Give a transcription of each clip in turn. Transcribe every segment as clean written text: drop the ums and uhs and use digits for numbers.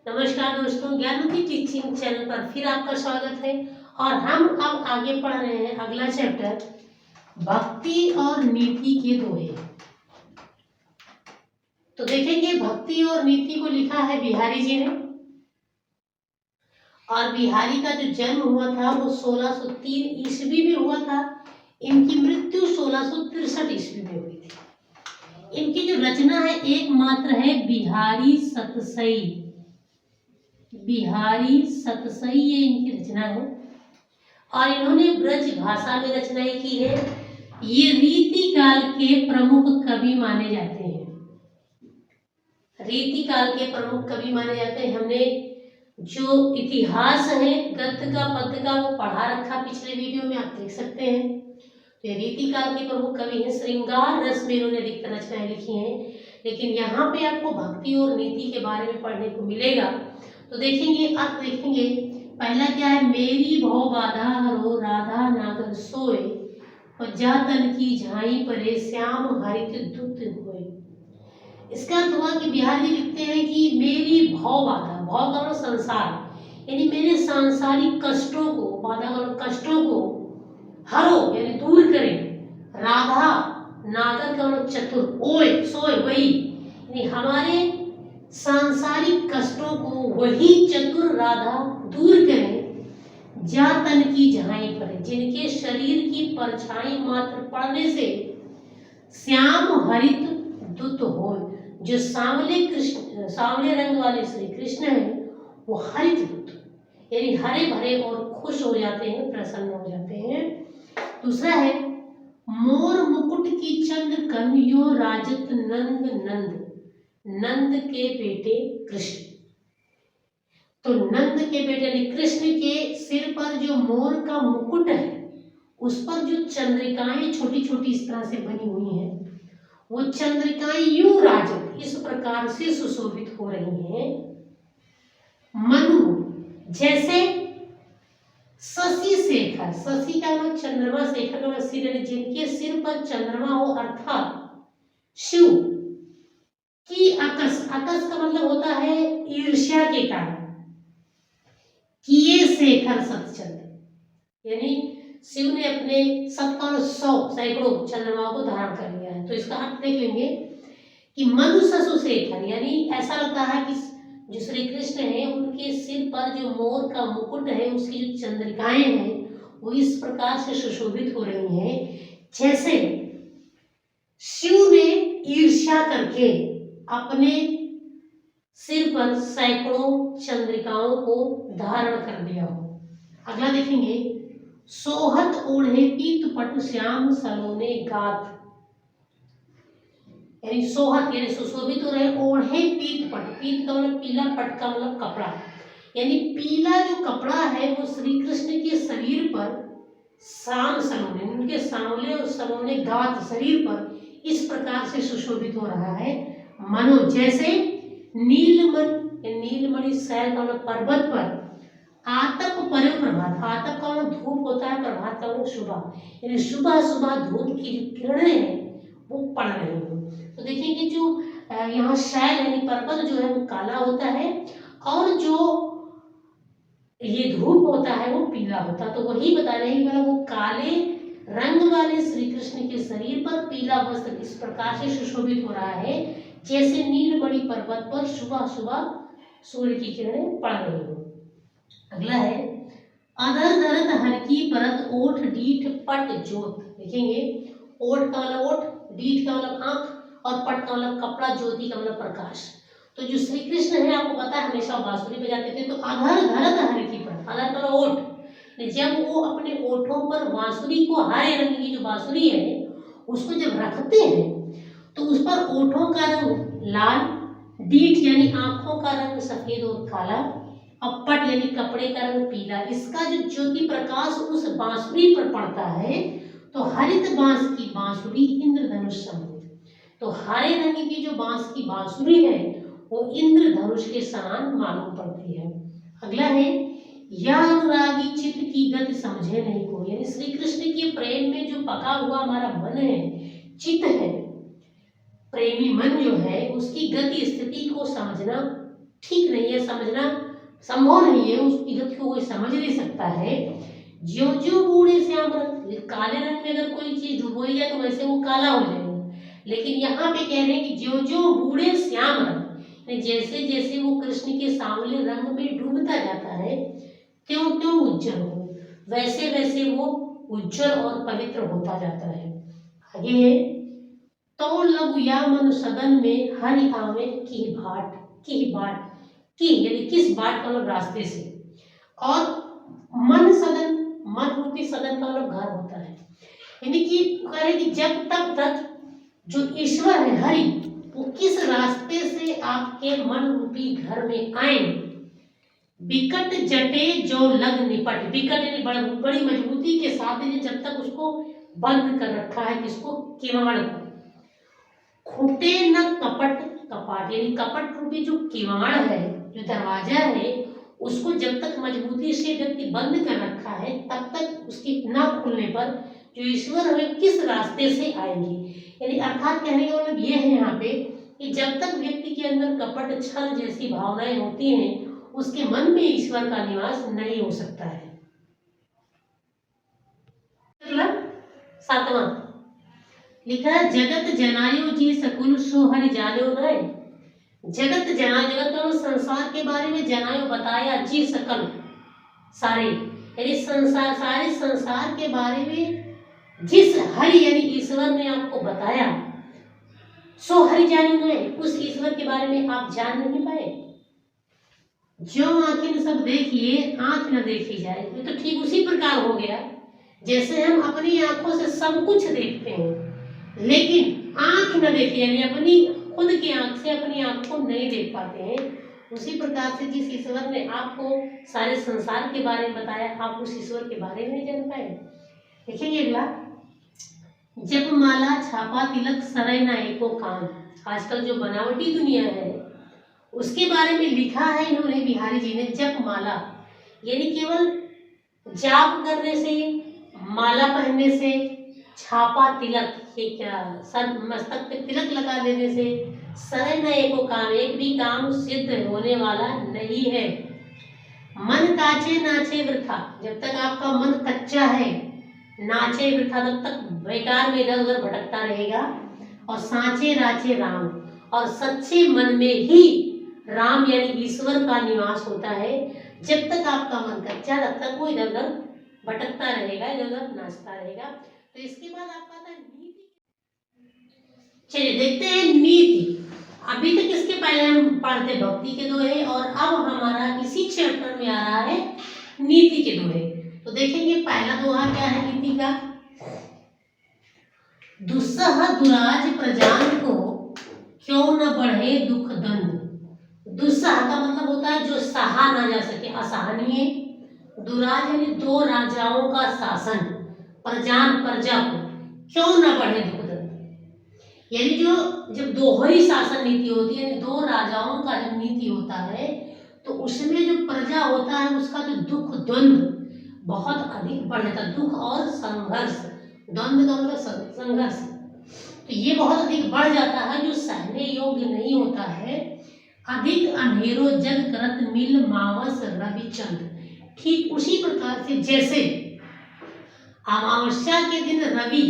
नमस्कार दोस्तों, ज्ञानमुखी teaching channel पर फिर आपका स्वागत है। और हम अब आगे पढ़ रहे हैं अगला चैप्टर भक्ति और नीति के दोहे। तो देखेंगे भक्ति और नीति को लिखा है बिहारी जी ने। और बिहारी का जो जन्म हुआ था वो 1603 ईस्वी में हुआ था। इनकी मृत्यु 1663 ईस्वी में हुई थी। इनकी जो रचना है एकमात्र है बिहारी सतसई। बिहारी सतसई ये इनकी रचना है और इन्होंने ब्रज भाषा में रचनाएं की है। ये रीति काल के प्रमुख कवि माने जाते हैं। रीति काल के प्रमुख कवि माने जाते हैं। हमने जो इतिहास है गद्य का पद्य का वो पढ़ा रखा पिछले वीडियो में, आप देख सकते हैं। तो ये रीति काल के प्रमुख कवि हैं। श्रृंगार रस में इन्होंने अधिकतर रचनाएं लिखी हैं, लेकिन यहाँ पे आपको भक्ति और नीति के बारे में पढ़ने को मिलेगा। तो देखेंगे, अब देखेंगे पहला क्या है, मेरी भव बाधा हरो राधा नागर सोए और जा तन की झाई परे श्याम हरित दुत होए। इसका अर्थ हुआ कि बिहारी जी लिखते हैं कि मेरी भव बाधा, भव का मतलब संसार, यानी मेरे सांसारिक कष्टों को, बाधा मतलब कष्टों को हरो यानी दूर करें। राधा नागर का मतलब चतुर, ओए सोए वही, यानी हमारे सांसारिक कष्टों को वही चतुर राधा दूर करें। जा तन की झाई पड़े, जिनके शरीर की परछाई मात्र पड़ने से श्याम हरित दुत हो, जो सांवले रंग वाले श्री कृष्ण हैं वो हरित दुत यानी हरे भरे और खुश हो जाते हैं, प्रसन्न हो जाते हैं। दूसरा है मोर मुकुट की चंद कन यो राजत नंद नंद, नंद के बेटे कृष्ण। तो नंद के बेटे यानी कृष्ण के सिर पर जो मोर का मुकुट है उस पर जो चंद्रिकाएं छोटी छोटी इस तरह से बनी हुई हैं, वो चंद्रिकाएं यूं राजत इस प्रकार से सुशोभित हो रही हैं मनु जैसे शशि शेखर। शशि का मतलब चंद्रमा, शेखर का मतलब सिर, यानी जिनके सिर पर चंद्रमा हो अर्थात शिव की अकस। अकस का मतलब होता है ईर्ष्या के कारण। किए शेखर सतचंद्र, यानी शिव ने अपने 100 सैकड़ों चंद्रमाओं को धारण कर लिया है। तो इसका अर्थ देख लेंगे कि मनु ससु शेखर, यानी ऐसा लगता है कि जो श्री कृष्ण है उनके सिर पर जो मोर का मुकुट है उसकी जो चंद्रिकाएं हैं वो इस प्रकार से सुशोभित हो रही हैं जैसे शिव ने ईर्ष्या करके अपने सिर पर सैकड़ों चंद्रिकाओं को धारण कर लिया हो। अगला देखेंगे सोहत ओढ़े पीत पट श्याम सलोने गात, यानी सोहत यानी सुशोभित हो रहे, ओढ़े पीत पट, पीत का मतलब पीला, पट का मतलब कपड़ा, यानी पीला जो कपड़ा है वो श्री कृष्ण के शरीर पर शाम सलोने, उनके सांवले और सलोने गात शरीर पर इस प्रकार से सुशोभित हो रहा है मनो जैसे नीलमणि, नीलमणि शैल का मतलब पर्वत पर आतप पर प्रभात, आतप का मतलब धूप होता है, प्रभात का मतलब सुबह, यानी सुबह सुबह धूप की जो किरणें हैं वो पड़ रही हैं। तो देखिए कि जो यहाँ शैल यानी पर्वत जो है वो काला होता है और जो ये धूप होता है वो पीला होता है। तो वही बता रहे हैं मतलब वो काले रंग वाले श्री कृष्ण के शरीर पर पीला वस्त्र इस प्रकार से सुशोभित हो रहा है जैसे नीलमणि पर्वत पर सुबह सुबह सूर्य की किरणें पड़ रही हो। अगला है अधर धरत हर की परत ओठ डीठ पट ज्योत। देखेंगे ओठ का मतलब ओठ, डीठ का मतलब आंख और पट का मतलब कपड़ा, ज्योति का मतलब प्रकाश। तो जो श्री कृष्ण है आपको पता है हमेशा बांसुरी बजाते थे। तो अधर धरत हर की परत, अधर का ओठ, जब वो अपने ओठों पर बांसुरी को, हरे रंग की जो बांसुरी है उसको जब रखते हैं तो उस पर ओठों का रंग लाल, डीठ यानी आंखों का रंग सफेद और काला, और पट यानी कपड़े का रंग पीला। इसका जो ज्योति प्रकाश उस बांसुरी पर पड़ता है तो हरित बांस की बांसुरी इंद्रधनुष समान। तो हरे रंग की जो बांस की बांसुरी है वो इंद्रधनुष के समान मालूम पड़ती है। अगला है या अनुरागी चित्त की गति समझे नहीं को, यानी श्री कृष्ण के प्रेम में जो पका हुआ हमारा मन है, चित्त है, प्रेमी मन जो है उसकी गति स्थिति को समझना ठीक नहीं है, समझना संभव नहीं है, उस इज्जत को कोई समझ नहीं सकता है। ज्यों ज्यों बूढ़े श्याम रंग, काले रंग में अगर कोई चीज डुबोई जाए तो वैसे वो काला हो जाएगा, लेकिन यहाँ पे कह रहे हैं कि ज्यों ज्यों बूढ़े श्याम रंग, जैसे जैसे वो कृष्ण के सांवले रंग में डूबता जाता है त्यों त्यों उज्जवल हो, वैसे वैसे वो उज्जवल और पवित्र होता जाता है। आगे है तो लघु या मन सदन में हरि आवे की बाट, की बाट, की यानी किस बाट का मतलब रास्ते से, और मन सदन, मन रूपी सदन का मतलब घर होता है, यानी कि कह रहे कि जब तक जो ईश्वर है हरि वो किस रास्ते से आपके मन रूपी घर में आए, विकट जटे जो लग निपट, विकट यानी बड़ी मजबूती के साथ जब तक उसको बंद कर रखा है, किसको, किवाड़ को, खूटे न कपट कपाट, यानी कपट रूपी जो किवाड़ है, जो दरवाजा है, उसको जब तक मजबूती से व्यक्ति बंद कर रखा है तब तक उसकी न खुलने पर जो ईश्वर है किस रास्ते से आएंगे। यानी अर्थात कहने का मतलब ये है यहाँ पे कि जब तक व्यक्ति के अंदर कपट छल जैसी भावनाएं होती हैं उसके मन में ईश्वर का निवास नहीं हो सकता है। सातवां लिखा है जगत जनायो जी सकुल सो हरि जानो नय, जगत जना, जगत का संसार के बारे में जनायो बताया, जी सकल सारे, यानी संसार, सारे संसार के बारे में जिस हरि यानी ईश्वर ने आपको बताया, सो हरि जाने नय, उस ईश्वर के बारे में आप जान नहीं पाए। जो आंखें सब देखिए आंख न देखी जाए, ये तो ठीक उसी प्रकार हो गया जैसे हम अपनी आंखों से सब कुछ देखते हैं लेकिन आंख न देखी, यानी अपनी खुद की आंख से अपनी आंख को नहीं देख पाते हैं, उसी प्रकार से जिस ईश्वर ने आपको सारे संसार के बारे में बताया आप उस ईश्वर के बारे में नहीं जान पाए। देखेंगे अगला, जप माला छापा तिलक सरय ना एको काम, आजकल जो बनावटी दुनिया है उसके बारे में लिखा है इन्होंने बिहारी जी ने, जप माला यानी केवल जाप करने से, माला पहनने से, छापा तिलक, ये क्या सर मस्तक पे तिलक लगा देने से, सरय न एको काम, एक भी काम सिद्ध होने वाला नहीं है। मन काचे नाचे वृथा, जब तक आपका मन कच्चा है, नाचे वृथा तब तक बेकार में इधर उधर भटकता रहेगा, और सांचे राचे राम, और सच्चे मन में ही राम यानी ईश्वर का निवास होता है। जब तक आपका मन कच्चा तब तक वो इधर उधर भटकता रहेगा, इधर उधर नाचता रहेगा। तो इसके बाद आपका आता है नीति। चलिए देखते हैं नीति। अभी तक इसके पहले हम पढ़ते भक्ति के दोहे और अब हमारा इसी चैप्टर में आ रहा है नीति के दोहे। तो देखेंगे पहला दोहा क्या है नीति का, दुस्सह दुराज प्रजान को क्यों न बढ़े दुख दंड। दुस्सह का मतलब होता है जो सहा ना जा सके, असहनीय। दुराज यानी दो राजाओं का शासन, प्रजान प्रजा को, क्यों न बढ़े दुख दंड, यानी जो जब दोहरी शासन नीति होती है, दो राजाओं का जब नीति होता है तो उसमें जो प्रजा होता है उसका जो दुख द्वंद्व बहुत अधिक बढ़ जाता है, दुख और संघर्ष, द्वंद्व का मतलब संघर्ष, तो ये बहुत अधिक बढ़ जाता है जो सहने योग्य नहीं होता है। अधिक अंधेरो जग करत मिल मावस रवि चंद्र, ठीक उसी प्रकार से जैसे अमावस्या के दिन रवि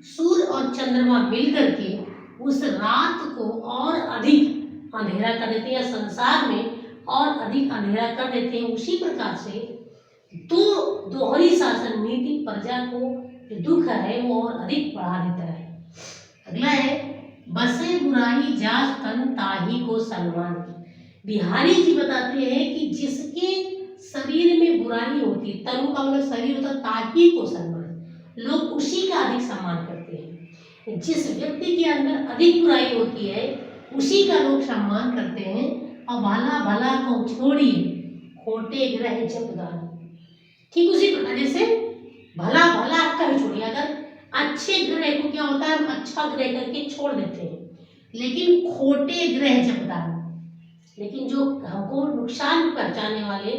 सूर्य और चंद्रमा मिलकर के उस रात को और अधिक अंधेरा कर देते हैं या संसार में और अधिक अंधेरा कर देते हैं, उसी प्रकार से दो दोहरी शासन नीति प्रजा को जो दुख है वो और अधिक बढ़ा देता है। अगला है बसे बुराई जास तन ताही को सलमान। बिहारी जी बताते हैं कि जिसके शरीर में बुराई होती, तनु का मतलब शरीर होता, ताही को सम्मान, लोग उसी का अधिक सम्मान करते हैं। जिस व्यक्ति के अंदर अधिक बुराई होती है उसी का लोग सम्मान करते हैं। और भला भला को छोड़िए खोटे ग्रह जपदान, ठीक उसी प्रकार जैसे भला भला कर छोड़िए, अगर अच्छे ग्रह को क्या होता है हम अच्छा ग्रह करके छोड़ देते हैं, लेकिन खोटे ग्रह जपदान, लेकिन जो हमको नुकसान पहुंचाने वाले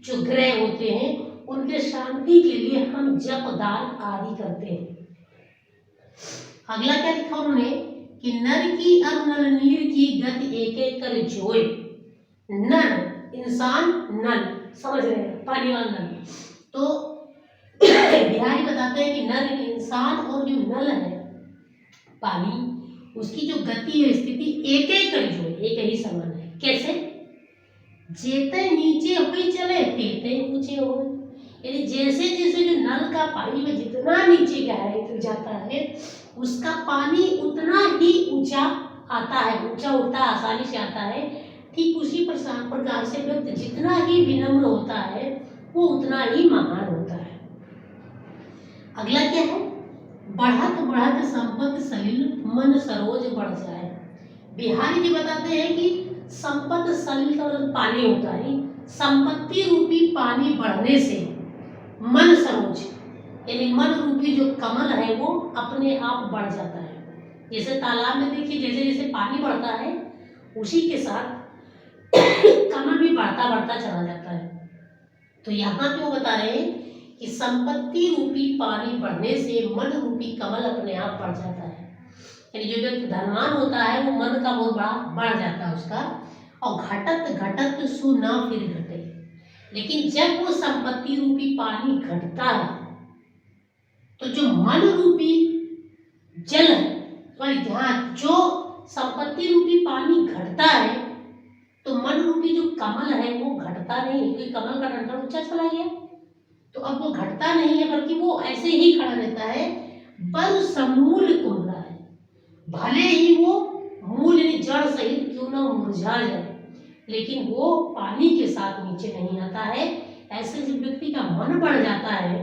जो ग्रह होते हैं उनके शांति के लिए हम जप दान आदि करते हैं। अगला क्या लिखा उन्होंने कि नर की अब नर नीर की गति एक एक कर जोए, इंसान नल, समझ रहे हैं, पानी वाला नल। तो बिहारी बताते हैं कि नल इंसान और जो नल है पानी, उसकी जो गति है स्थिति एक जो है एक ही समान है। कैसे? जेते नीचे हुई चले तेते ऊंचे हो, यानी जैसे जैसे जो नल का पानी में जितना नीचे गहराई तक जाता है उसका पानी उतना ही ऊंचा आता है, ऊंचा उठता आसानी से आता है। ठीक उसी प्रकार से व्यक्ति जितना ही विनम्र होता है वो उतना ही महान होता है। अगला क्या है? बढ़त बढ़त संपत्ति सलिल मन सरोज बढ़ जाए। बिहारी जी बताते हैं कि संपत्ति सलिल का मतलब पानी होता है, संपत्ति रूपी पानी बढ़ने से मन सरोज यानी मन रूपी जो कमल है वो अपने आप बढ़ जाता है। जैसे तालाब में देखिए जैसे जैसे पानी बढ़ता है उसी के साथ कमल भी बढ़ता बढ़ता चला जाता है। तो यहाँ पे वो बता रहे हैं कि संपत्ति रूपी पानी बढ़ने से मन रूपी कमल अपने आप बढ़ जाता है। यानी जो व्यक्ति धनवान होता है वो मन का बहुत बड़ा बढ़ जाता है उसका। और घटत घटत सु ना फिर घटे, लेकिन जब वो संपत्ति रूपी पानी घटता है तो जो मन रूपी जल है, सॉरी ध्यान, जो संपत्ति रूपी पानी घटता है तो मन रूपी जो कमल है वो घटता नहीं, क्योंकि कमल का डंठल ऊंचा चला गया तो अब वो घटता नहीं है बल्कि वो ऐसे ही खड़ा रहता है। पर समूल कुमला है, भले ही वो मूल यानी जड़ सहित क्यों ना मुरझा जाए लेकिन वो पानी के साथ नीचे नहीं आता है। ऐसे जब व्यक्ति का मन बढ़ जाता है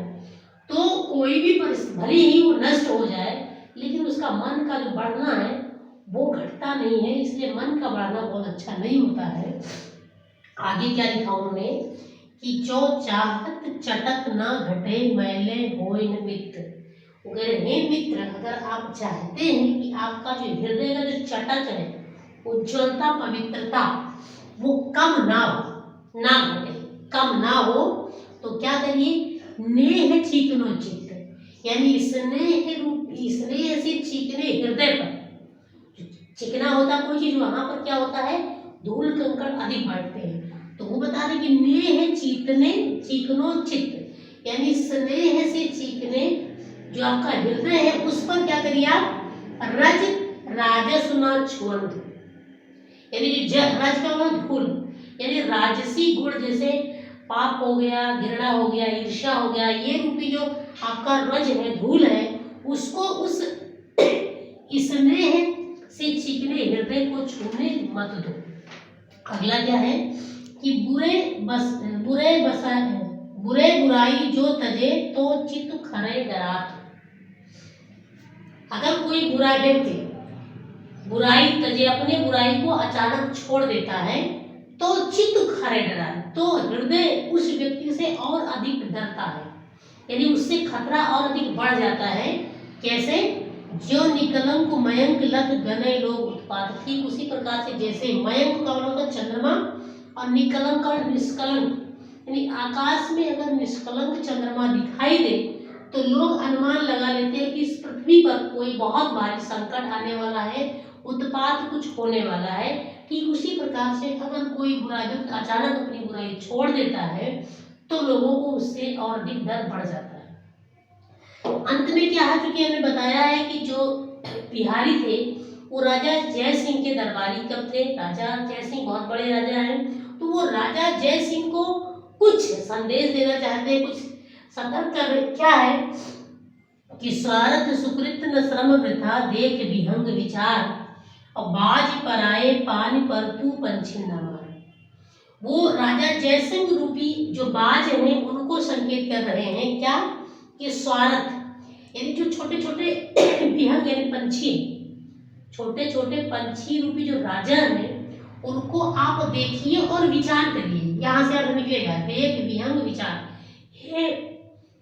तो कोई भी परिस्थिति भले ही वो नष्ट हो जाए लेकिन उसका मन का जो बढ़ना है वो घटता नहीं है, इसलिए मन का बढ़ना बहुत अच्छा नहीं होता है। आगे क्या लिखा उन्होंने कि जो चाहत चटक ना घटे मैले होय न मित्र। वो कह रहे हे मित्र, अगर आप चाहते हैं कि आपका जो हृदय का जो चटक है उज्ज्वलता पवित्रता वो कम ना हो, ना घटे, कम ना हो, तो क्या करिए? नेह चीकनो चित्त, यानी स्नेह से चीकने हृदय पर। चिकना होता कोई चीज वहां पर क्या होता है? धूल कंकड़ अधिक बढ़ते हैं। तो वो बता रहे कि नेह चीकने चीकनो चित्त, यानी स्नेह से चीकने जो आपका हृदय है उस पर क्या करिए आप? रज राजसुना छुअंत, यानी जो रज का मतलब धूल, यानी राजसी गुण जैसे पाप हो गया, घृणा हो गया, ईर्ष्या हो गया, ये रूपी जो आपका रज है, धूल है, उसको उस स्नेह से चीकने हृदय को छूने मत दो। अगला क्या है कि बुरे बुराई जो तजे तो चित्त खरे डरात। अगर कोई बुरा व्यक्ति बुराई तजे अपने बुराई को अचानक छोड़ देता है तो चित्त खरे डराए, तो हृदय उस व्यक्ति से और अधिक डरता है, यानी उससे खतरा और अधिक बढ़ जाता है। कैसे? जो निकलंक मयंक लख गने लोग उत्पात, ठीक उसी प्रकार से जैसे मयंक का मतलब चंद्रमा और निकलंक और निष्कलंक, यानी आकाश में अगर निष्कलंक चंद्रमा दिखाई दे तो लोग अनुमान लगा लेते हैं कि इस पृथ्वी पर कोई बहुत भारी संकट आने वाला है, उत्पात कुछ होने वाला है। ठीक उसी प्रकार से अगर कोई बुरा व्यक्ति अचानक अपनी बुराई छोड़ देता है तो लोगों को उससे और अधिक डर बढ़ जाता है। अंत में क्या है, चूंकि हमें बताया है कि जो बिहारी थे वो राजा जय सिंह के दरबारी कब थे। राजा जय सिंह बहुत बड़े राजा हैं, तो वो राजा जय सिंह को कुछ संदेश देना चाहते हैं, कुछ सतर्क कर रहे। क्या है कि स्वार्थ सुकृत न श्रम वृथा देख विहंग विचार और बाज पर आए पान पर तू पंछी न मार। वो राजा जयसिंह रूपी जो बाज हैं उनको संकेत कर रहे हैं क्या कि स्वार्थ यानी जो छोटे छोटे विहंग यानी पंछी, छोटे छोटे पंछी रूपी जो राजा हैं उनको आप देखिए और विचार करिए। यहाँ से अर्थ निकलेगा देख विहंग विचार। हे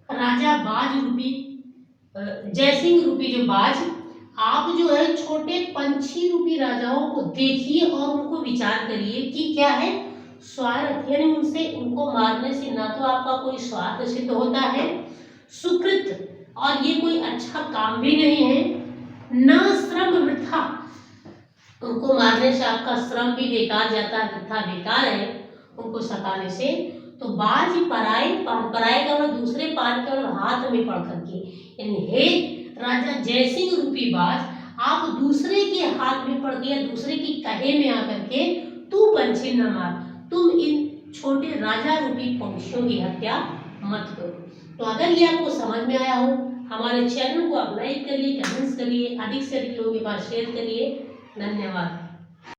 राजा बाज रूपी जयसिंह रूपी जो बाज, आप जो है छोटे पंछी रूपी राजाओं को देखिए और उनको विचार करिए कि क्या है स्वार्थ, यानी उनको मारने से ना तो आपका कोई स्वार्थ सिद्ध होता है, सुकृत और ये कोई अच्छा काम भी नहीं है, न श्रम वृथा, उनको मारने से आपका श्रम भी बेकार जाता है, वृथा बेकार है। उनको सताने से। तो बाज पराए पराए का मतलब दूसरे पान के मतलब हाथ में पड़ करके, यानी हे राजा जयसिंह रूपी बाज, आप दूसरे के हाथ में पड़ के या दूसरे की कहे में आकर के तू पंछी न मार, तुम इन छोटे राजा रूपी पक्षियों की हत्या मत करो। तो अगर ये आपको समझ में आया हो, हमारे चैनल को आप लाइक करिए, कमेंट्स करिए, अधिक से अधिक लोगों के पास शेयर करिए। धन्यवाद।